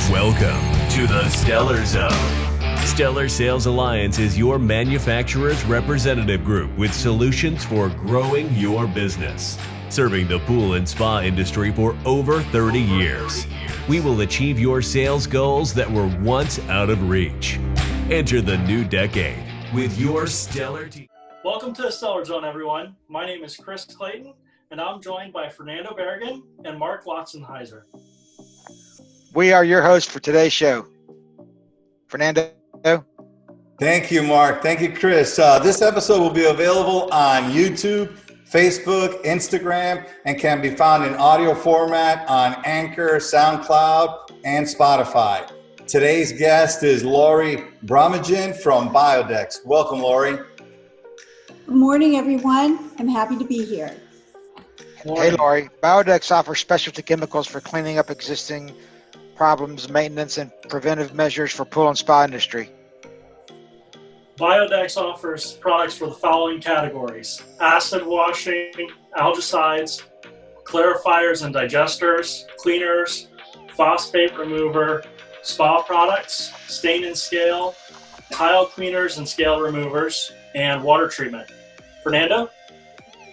Welcome to the Stellar Zone. Stellar Sales Alliance is your manufacturer's representative group with solutions for growing your business. Serving the pool and spa industry for over 30 years. We will achieve your sales goals that were once out of reach. Enter the new decade with your stellar team. Welcome to the Stellar Zone, everyone. My name is Chris Clayton, and I'm joined by Fernando Berrigan and Mark Lotzenheiser. We are your hosts for today's show. Fernando. Thank you, Mark. Thank you, Chris. This episode will be available on YouTube, Facebook, Instagram, and can be found in audio format on Anchor, SoundCloud, and Spotify. Today's guest is Lori Brumagin from BioDex. Welcome, Lori. Good morning, everyone. I'm happy to be here. Hey, Lori. BioDex offers specialty chemicals for cleaning up existing problems, maintenance, and preventive measures for pool and spa industry. BioDex offers products for the following categories: acid washing, algicides, clarifiers and digesters, cleaners, phosphate remover, spa products, stain and scale, tile cleaners and scale removers, and water treatment. Fernando?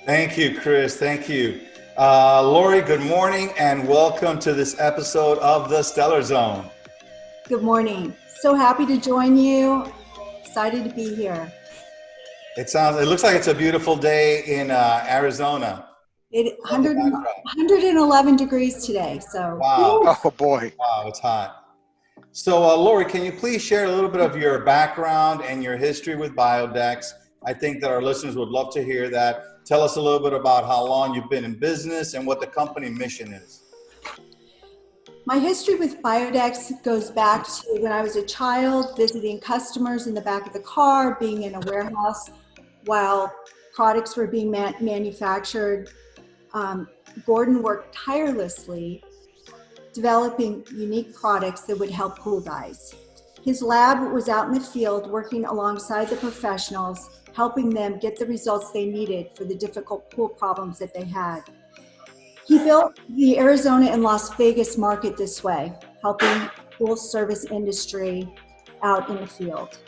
Thank you, Chris. Thank you. Lori, good morning and welcome to this episode of the Stellar Zone. Good morning. So happy to join you. Excited to be here. It looks like it's a beautiful day in Arizona. 111 degrees today. So wow. Oh boy. Wow, it's hot. So Lori, can you please share a little bit of your background and your history with BioDex? I think that our listeners would love to hear that. Tell us a little bit about how long you've been in business and what the company mission is. My history with BioDex goes back to when I was a child, visiting customers in the back of the car, being in a warehouse while products were being manufactured. Gordon worked tirelessly developing unique products that would help pool guys. His lab was out in the field working alongside the professionals, helping them get the results they needed for the difficult pool problems that they had. He built the Arizona and Las Vegas market this way, helping pool service industry out in the field.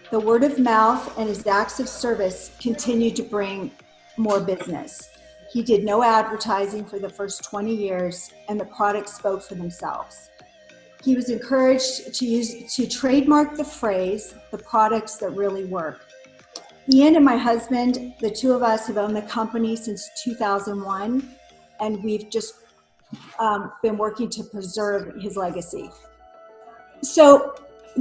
The word of mouth and his acts of service continued to bring more business. He did no advertising for the first 20 years, and the products spoke for themselves. He was encouraged to trademark the phrase, "the products that really work." Ian and my husband, the two of us have owned the company since 2001, and we've just been working to preserve his legacy. So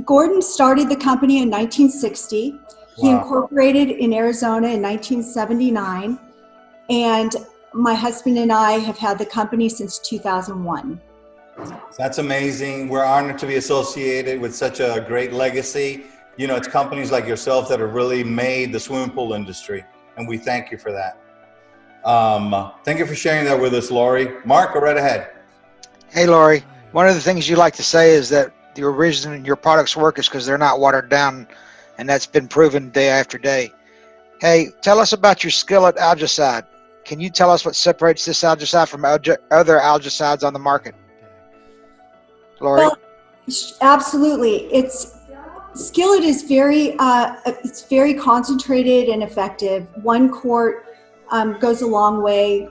Gordon started the company in 1960. He incorporated in Arizona in 1979, and my husband and I have had the company since 2001. That's amazing. We're honored to be associated with such a great legacy. You know, it's companies like yourself that have really made the swimming pool industry, and we thank you for that. Thank you for sharing that with us, Lori. Mark, go right ahead. Hey, Lori. One of the things you like to say is that the reason your products work is because they're not watered down, and that's been proven day after day. Hey, tell us about your skillet algicide. Can you tell us what separates this algicide from other algicides on the market? Lori? Well, absolutely. Skillet is it's very concentrated and effective. 1 quart goes a long way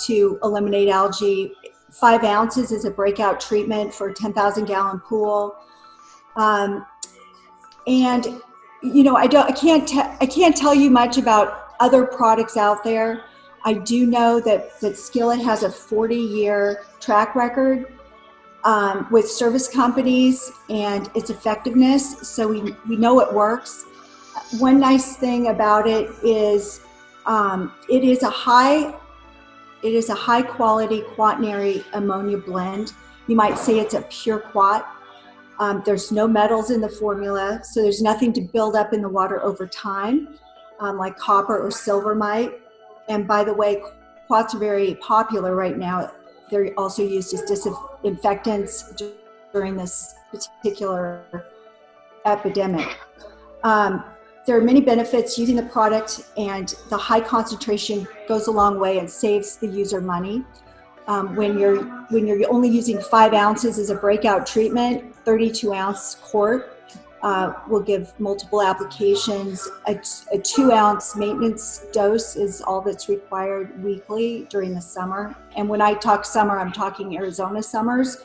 to eliminate algae. 5 ounces is a breakout treatment for a 10,000 gallon pool. And you know, I can't tell you much about other products out there. I do know that Skillet has a 40-year track record with service companies and its effectiveness, so we know it works. One nice thing about it is it is a high quality quaternary ammonia blend. You might say it's a pure quat. There's no metals in the formula, so there's nothing to build up in the water over time, like copper or silver might. And by the way, quats are very popular right now. They're also used as disinfectants during this particular epidemic. There are many benefits using the product, and the high concentration goes a long way and saves the user money. When you're only using 5 ounces as a breakout treatment, 32-ounce quart will give multiple applications. A 2-ounce maintenance dose is all that's required weekly during the summer. And when I talk summer, I'm talking Arizona summers.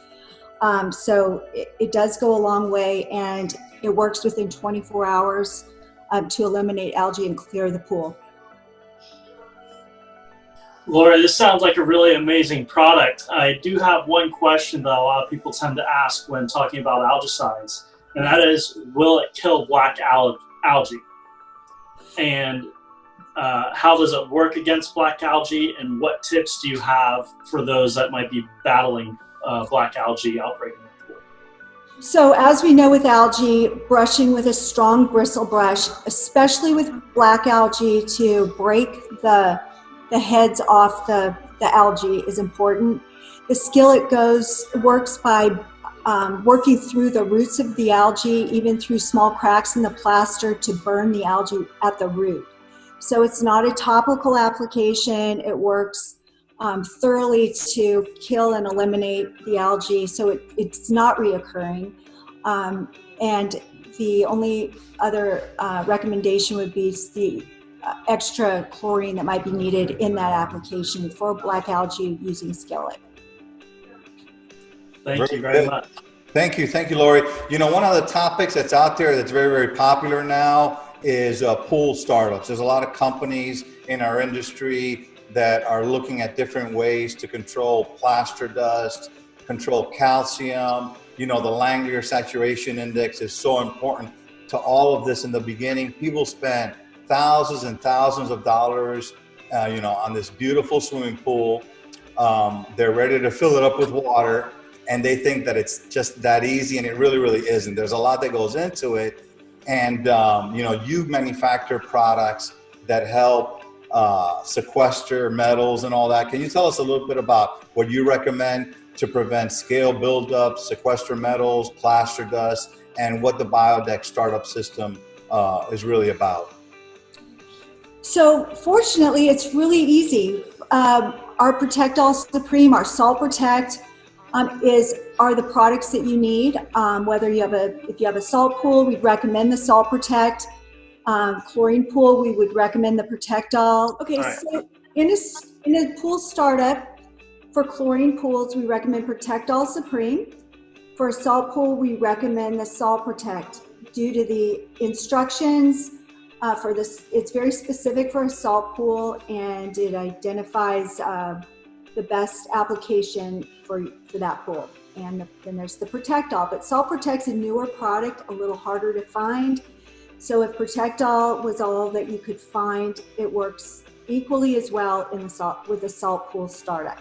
So it does go a long way, and it works within 24 hours to eliminate algae and clear the pool. Lori, this sounds like a really amazing product. I do have one question that a lot of people tend to ask when talking about algicides, and that is, will it kill black algae? And how does it work against black algae, and what tips do you have for those that might be battling black algae outbreak in the pool? So as we know with algae, brushing with a strong bristle brush, especially with black algae, to break the heads off the algae is important. The skillet works by working through the roots of the algae, even through small cracks in the plaster, to burn the algae at the root. So it's not a topical application. It works thoroughly to kill and eliminate the algae, so it's not reoccurring. And the only other recommendation would be the extra chlorine that might be needed in that application for black algae using skillet. Thank you very much. Thank you, Lori. You know, one of the topics that's out there that's very, very popular now is pool startups. There's a lot of companies in our industry that are looking at different ways to control plaster dust, control calcium. You know, the Langmuir saturation index is so important to all of this in the beginning. People spend thousands and thousands of dollars, on this beautiful swimming pool. They're ready to fill it up with water, and they think that it's just that easy, and it really, really isn't. There's a lot that goes into it. And, you manufacture products that help sequester metals and all that. Can you tell us a little bit about what you recommend to prevent scale buildup, sequester metals, plaster dust, and what the BioDex startup system is really about? So fortunately, it's really easy. Our Protect-All Supreme, our Salt Protect, are the products that you need. If you have a salt pool, we'd recommend the Salt Protect. Chlorine pool, we would recommend the Protect-All. Okay, right. So in a pool startup, for chlorine pools, we recommend Protect-All Supreme. For a salt pool, we recommend the Salt Protect. Due to the instructions for this, it's very specific for a salt pool, and it identifies the best application for that pool. And then there's the Protect-All, but Salt Protect's a newer product, a little harder to find. So if Protect-All was all that you could find, it works equally as well with the salt pool startup.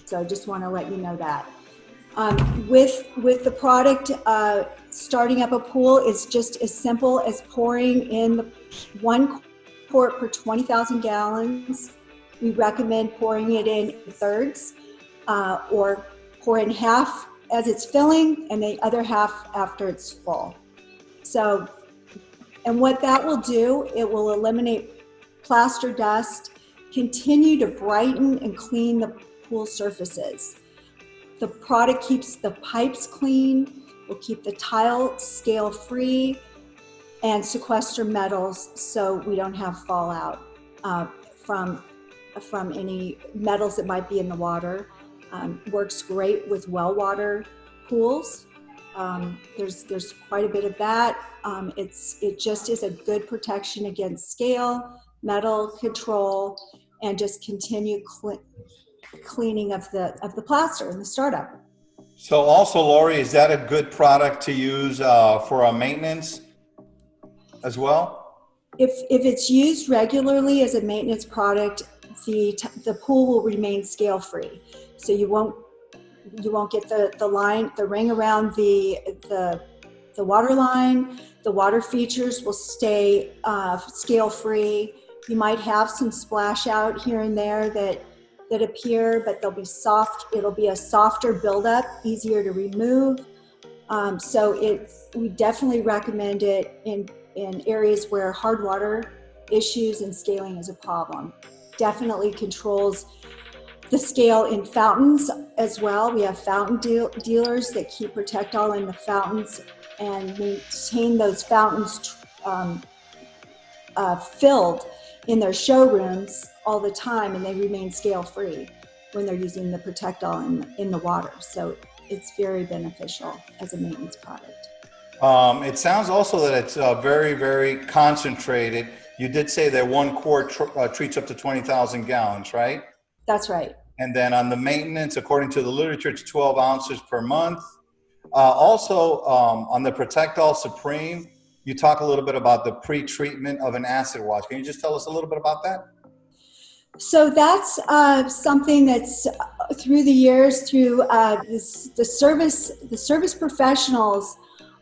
So I just want to let you know that. With the product, starting up a pool is just as simple as pouring in the 1 quart per 20,000 gallons. We recommend pouring it in thirds, or pour in half as it's filling and the other half after it's full. So, and what that will do, it will eliminate plaster dust, continue to brighten and clean the pool surfaces. The product keeps the pipes clean, will keep the tile scale free, and sequester metals so we don't have fallout from any metals that might be in the water. Works great with well water pools. There's quite a bit of that. It just is a good protection against scale, metal control, and just continue cleaning of the plaster in the startup. So also, Lori, is that a good product to use for a maintenance as well? If it's used regularly as a maintenance product, the pool will remain scale free. So you won't get the ring around the water line. The water features will stay scale free. You might have some splash out here and there that appear, but they'll be soft. It'll be a softer buildup, easier to remove. We definitely recommend it in areas where hard water issues and scaling is a problem. Definitely controls the scale in fountains as well. We have fountain dealers that keep Protectol in the fountains and maintain those fountains filled in their showrooms all the time, and they remain scale free when they're using the Protectol in the water. So it's very beneficial as a maintenance product. It sounds also that it's very, very concentrated. You did say that 1 quart treats up to 20,000 gallons, right? That's right. And then on the maintenance, according to the literature, it's 12 ounces per month. Also, on the Protectol Supreme, you talk a little bit about the pre-treatment of an acid wash. Can you just tell us a little bit about that? So that's something that's through the years, through the service professionals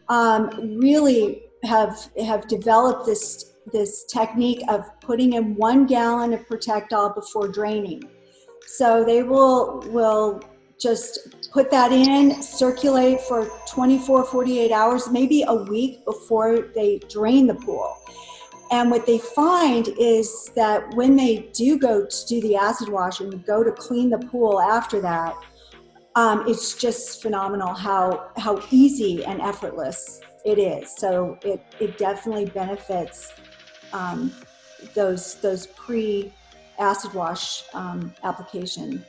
really have developed this technique of putting in 1 gallon of Protectol before draining. So they will just put that in, circulate for 24, 48 hours, maybe a week before they drain the pool. And what they find is that when they do go to do the acid wash and go to clean the pool after that, it's just phenomenal how easy and effortless it is. So it definitely benefits those pre-acid wash application.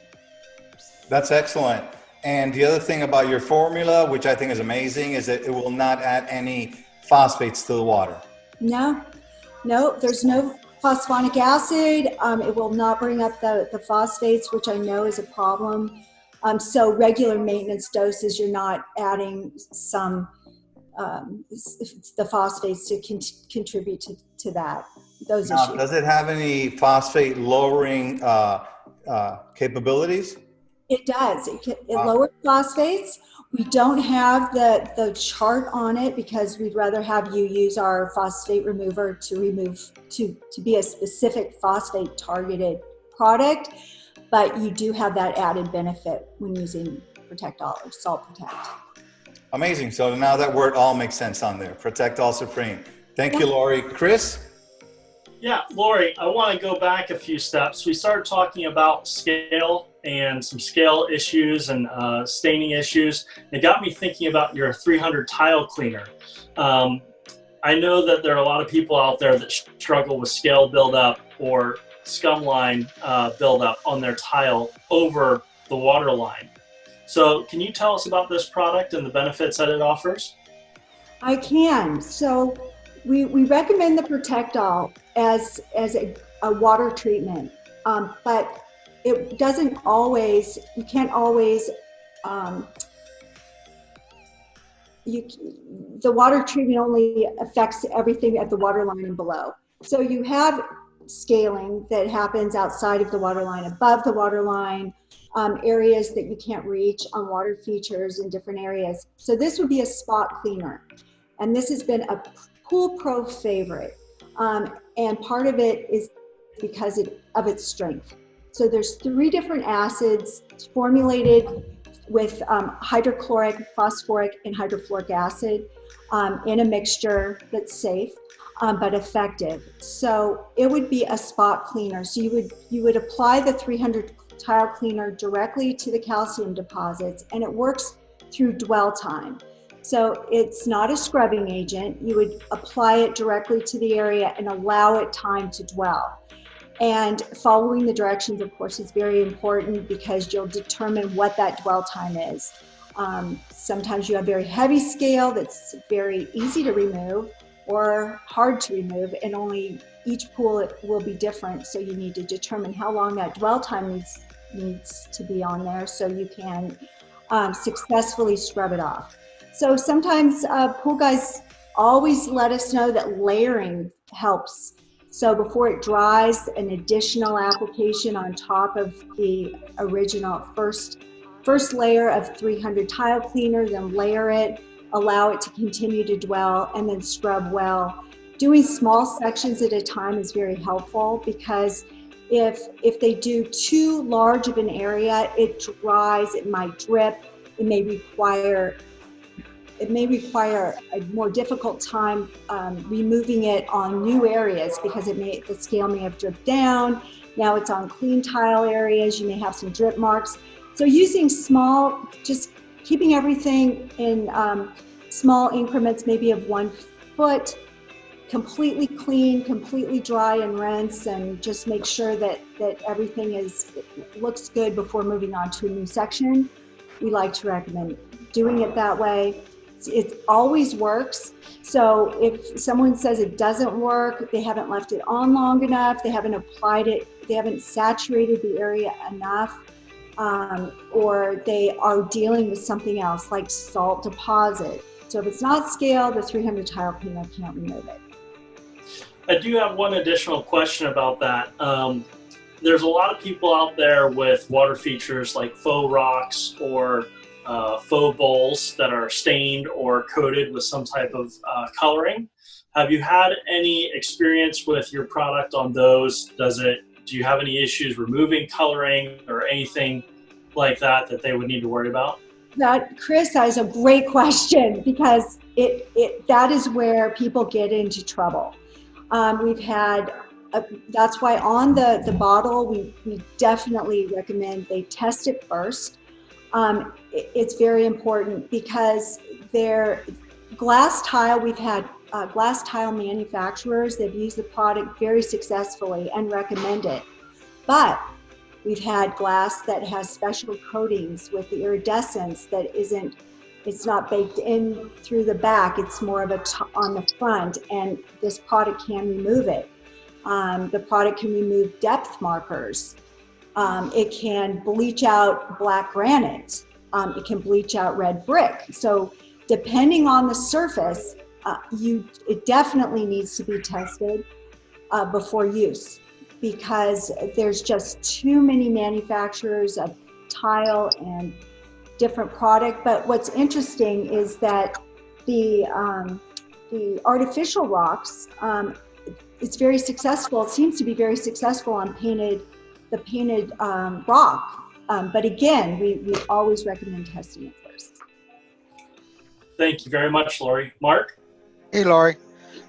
That's excellent. And the other thing about your formula, which I think is amazing, is that it will not add any phosphates to the water. No, there's no phosphonic acid. It will not bring up the phosphates, which I know is a problem. So regular maintenance doses, you're not adding some the phosphates to contribute to that, those Now, issues. does it have any phosphate lowering capabilities? It does. It lowers phosphates. We don't have the chart on it because we'd rather have you use our phosphate remover to be a specific phosphate targeted product, but you do have that added benefit when using Protectol or Salt Protect. Amazing. So now that word all makes sense on there. Protectol Supreme. Thank you, Lori. Chris? Yeah, Lori, I want to go back a few steps. We started talking about scale and some scale issues and staining issues. It got me thinking about your 300 tile cleaner. I know that there are a lot of people out there that struggle with scale buildup or scum line buildup on their tile over the water line. So can you tell us about this product and the benefits that it offers? I can. So we recommend the Protectol as a water treatment, but it doesn't always, you can't always, the water treatment only affects everything at the water line and below. So you have scaling that happens outside of the water line, above the water line, areas that you can't reach on water features in different areas. So this would be a spot cleaner. And this has been a Pool Pro favorite. And part of it is because of its strength. So there's 3 different acids formulated with hydrochloric, phosphoric, and hydrofluoric acid in a mixture that's safe, but effective. So it would be a spot cleaner. So you would apply the 300 tile cleaner directly to the calcium deposits, and it works through dwell time. So it's not a scrubbing agent. You would apply it directly to the area and allow it time to dwell. And following the directions, of course, is very important because you'll determine what that dwell time is. Sometimes you have very heavy scale that's very easy to remove or hard to remove, and only each pool will be different. So you need to determine how long that dwell time needs to be on there so you can successfully scrub it off. So sometimes pool guys always let us know that layering helps. So before it dries, an additional application on top of the original first layer of 300 tile cleaner, then layer it, allow it to continue to dwell, and then scrub well. Doing small sections at a time is very helpful because if they do too large of an area, it dries, it might drip, it may require it may require a more difficult time removing it on new areas because the scale may have dripped down. Now it's on clean tile areas. You may have some drip marks. So using just keeping everything in small increments, maybe of 1 foot, completely clean, completely dry and rinse, and just make sure that everything looks good before moving on to a new section. We like to recommend doing it that way. It always works. So if someone says it doesn't work, they haven't left it on long enough, they haven't applied it, they haven't saturated the area enough, or they are dealing with something else like salt deposit. So if it's not scaled, the 300 tile cleaner can't remove it. I do have one additional question about that. There's a lot of people out there with water features like faux rocks or faux bowls that are stained or coated with some type of coloring. Have you had any experience with your product on those? Do you have any issues removing coloring or anything like that they would need to worry about? Chris, that is a great question, because that is where people get into trouble. We've had, that's why on the bottle, we definitely recommend they test it first. It's very important because glass tile, we've had glass tile manufacturers, they've used the product very successfully and recommend it. But we've had glass that has special coatings with the iridescence that it's not baked in through the back, it's more of on the front, and this product can remove it. The product can remove depth markers. It can bleach out black granite. It can bleach out red brick. So depending on the surface, it definitely needs to be tested before use, because there's just too many manufacturers of tile and different product. But what's interesting is that the artificial rocks, it's very successful. It seems to be very successful on the painted rock. But again, we always recommend testing it first. Thank you very much, Lori. Mark? Hey, Lori.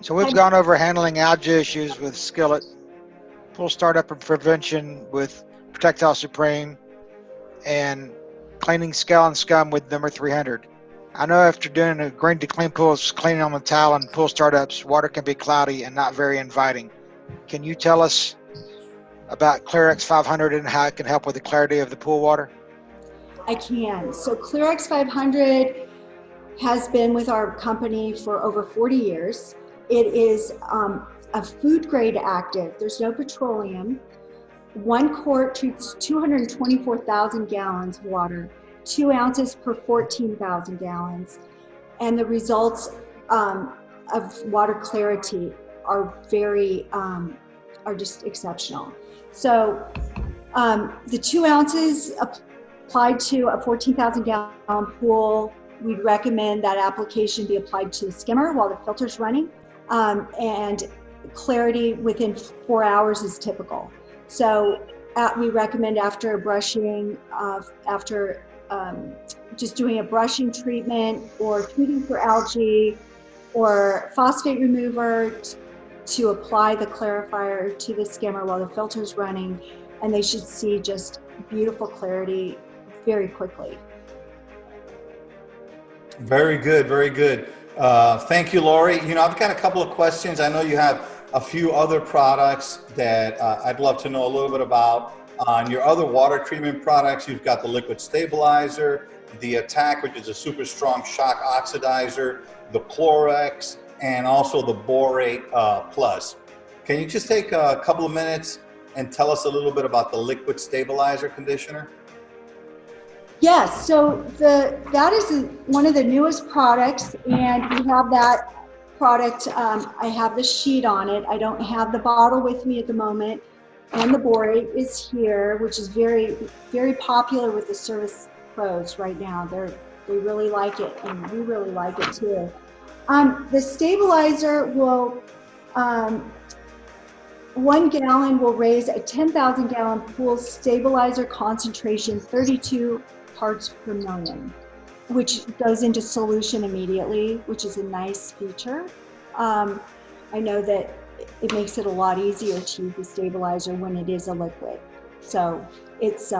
So we've gone over handling algae issues with Skillet, full startup and prevention with Protectile Supreme, and cleaning scale and scum with number 300. I know after doing a green to clean pools, cleaning on the tile and pool startups, water can be cloudy and not very inviting. Can you tell us about ClearX 500 and how it can help with the clarity of the pool water? I can. So ClearX 500 has been with our company for over 40 years. It is a food grade active. There's no petroleum. 1 quart treats 224,000 gallons of water, 2 ounces per 14,000 gallons. And the results of water clarity are are just exceptional. So the 2 ounces applied to a 14,000 gallon pool, we'd recommend that application be applied to the skimmer while the filter's running. And clarity within 4 hours is typical. So we recommend after brushing, after just doing a brushing treatment or treating for algae or phosphate remover, to apply the clarifier to the skimmer while the filter's running, and they should see just beautiful clarity very quickly. Very good, very good. Thank you, Lori. I've got a couple of questions. I know you have a few other products that I'd love to know a little bit about. On your other water treatment products, you've got the liquid stabilizer, the Attack, which is a super strong shock oxidizer, the Chlorex, and also the Borate Plus. Can you just take a couple of minutes and tell us a little bit about the liquid stabilizer conditioner? Yes, so that is one of the newest products, and we have that product. I have the sheet on it. I don't have the bottle with me at the moment, and the Borate is here, which is very, very popular with the service pros right now. They really like it, and we really like it too. The stabilizer will, 1 gallon will raise a 10,000 gallon pool stabilizer concentration 32 parts per million. which goes into solution immediately, which is a nice feature. I know that it makes it a lot easier to use the stabilizer when it is a liquid. So it's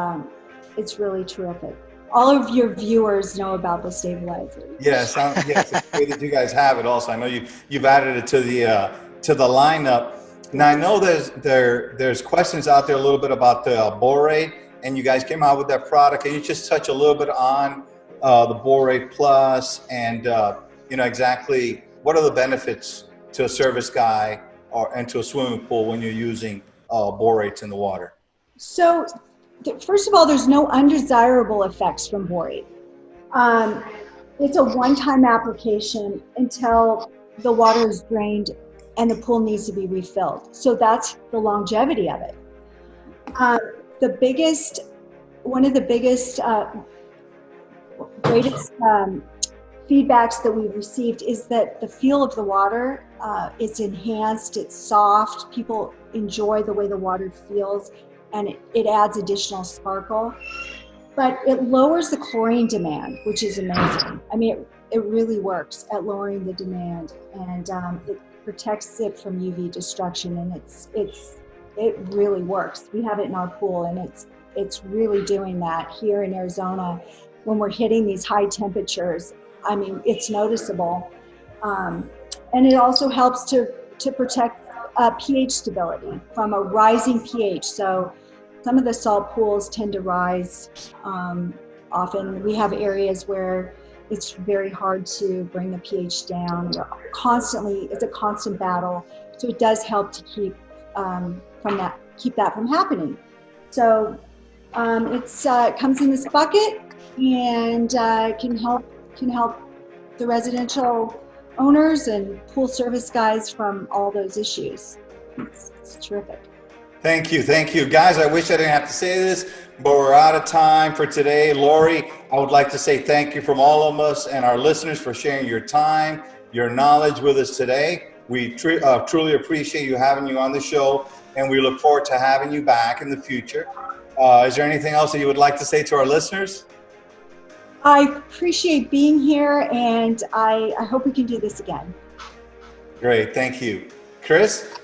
really terrific. All of your viewers know about the stabilizer. Yes, yes, it's great that you guys have it. Also, I know you've added it to the lineup. Now I know there's questions out there a little bit about the borate, and you guys came out with that product. Can you just touch a little bit on the borate plus, and exactly what are the benefits to a service guy and to a swimming pool when you're using borates in the water? So, first of all, there's no undesirable effects from borate. It's a one-time application until the water is drained and the pool needs to be refilled. So that's the longevity of it. One of the biggest, greatest feedbacks that we've received is that the feel of the water, it's enhanced, it's soft, people enjoy the way the water feels, and it adds additional sparkle. But it lowers the chlorine demand, which is amazing. I mean, it really works at lowering the demand, and it protects it from UV destruction, and it really works. We have it in our pool, and it's really doing that here in Arizona when we're hitting these high temperatures. I mean, it's noticeable, and it also helps to protect pH stability from a rising pH. So some of the salt pools tend to rise often. We have areas where it's very hard to bring the pH down. It's a constant battle. So it does help to keep that from happening. So it comes in this bucket and can help the residential owners and pool service guys from all those issues. It's terrific. Thank you. Guys, I wish I didn't have to say this, but we're out of time for today. Lori, I would like to say thank you from all of us and our listeners for sharing your time, your knowledge with us today. We truly appreciate having you on the show, and we look forward to having you back in the future. Is there anything else that you would like to say to our listeners? I appreciate being here, and I hope we can do this again. Great, thank you. Chris?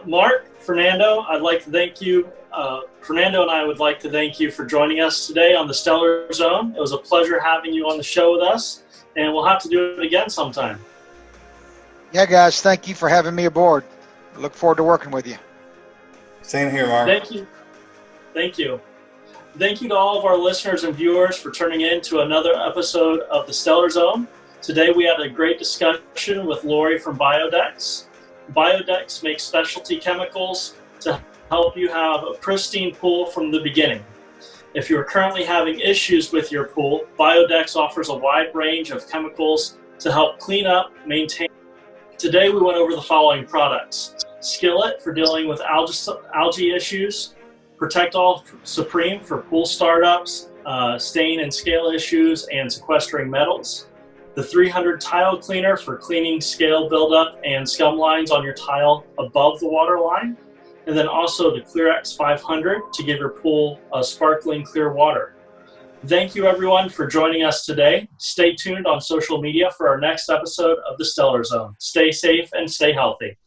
Mark, Fernando, I'd like to thank you. Fernando and I would like to thank you for joining us today on the Stellar Zone. It was a pleasure having you on the show with us, and we'll have to do it again sometime. Yeah, guys, thank you for having me aboard. I look forward to working with you. Same here, Mark. Thank you. Thank you. Thank you to all of our listeners and viewers for turning in to another episode of the Stellar Zone. Today we had a great discussion with Lori from BioDex. BioDex makes specialty chemicals to help you have a pristine pool from the beginning. If you are currently having issues with your pool, BioDex offers a wide range of chemicals to help clean up, maintain. Today we went over the following products: Skillet for dealing with algae issues, Protect All Supreme for pool startups, stain and scale issues, and sequestering metals, the 300 tile cleaner for cleaning scale buildup and scum lines on your tile above the water line, and then also the ClearX 500 to give your pool a sparkling clear water. Thank you everyone for joining us today. Stay tuned on social media for our next episode of the Stellar Zone. Stay safe and stay healthy.